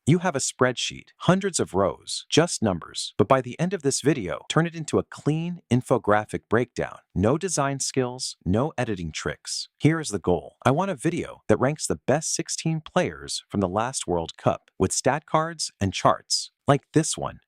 You have a spreadsheet, hundreds of rows, just numbers. But by the end of this video, turn it into a clean infographic breakdown. No design skills, no editing tricks. Here is the goal. I want a video that ranks the best 16 players from the last World Cup with stat cards and charts, like this one.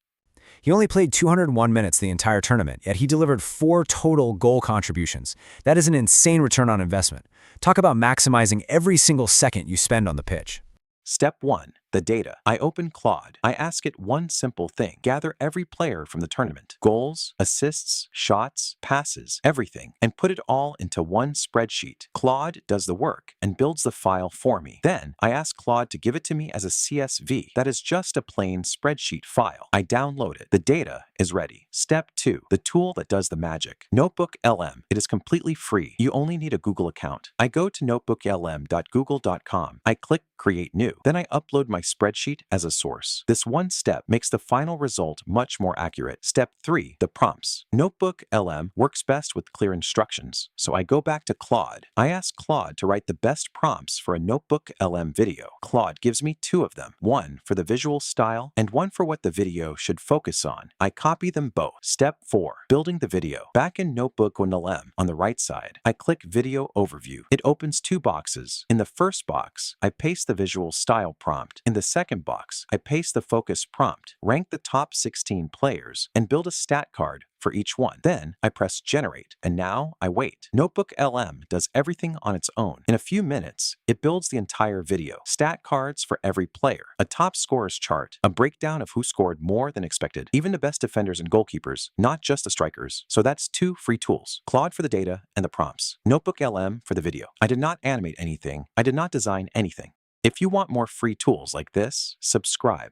He only played 201 minutes the entire tournament, yet he delivered 4 total goal contributions. That is an insane return on investment. Talk about maximizing every single second you spend on the pitch. Step 1. The data. I open Claude. I ask it one simple thing. Gather every player from the tournament. Goals, assists, shots, passes, everything. And put it all into one spreadsheet. Claude does the work and builds the file for me. Then, I ask Claude to give it to me as a CSV. That is just a plain spreadsheet file. I download it. The data is ready. Step 2. The tool that does the magic. NotebookLM. It is completely free. You only need a Google account. I go to notebooklm.google.com. I click Create New. Then I upload my spreadsheet as a source. This one step makes the final result much more accurate. Step 3. The prompts. NotebookLM works best with clear instructions, so I go back to Claude. I ask Claude to write the best prompts for a NotebookLM video. Claude gives me 2 of them, one for the visual style and one for what the video should focus on. I copy them both. Step 4. Building the video. Back in NotebookLM, on the right side, I click Video Overview. It opens 2 boxes. In the first box, I paste the visual style prompt. In the second box, I paste the focus prompt, rank the top 16 players, and build a stat card for each one. Then I press Generate, and now I wait. NotebookLM does everything on its own. In a few minutes, it builds the entire video. Stat cards for every player, a top scorers chart, a breakdown of who scored more than expected, even the best defenders and goalkeepers, not just the strikers. So that's 2 free tools. Claude for the data and the prompts. NotebookLM for the video. I did not animate anything. I did not design anything. If you want more free tools like this, subscribe.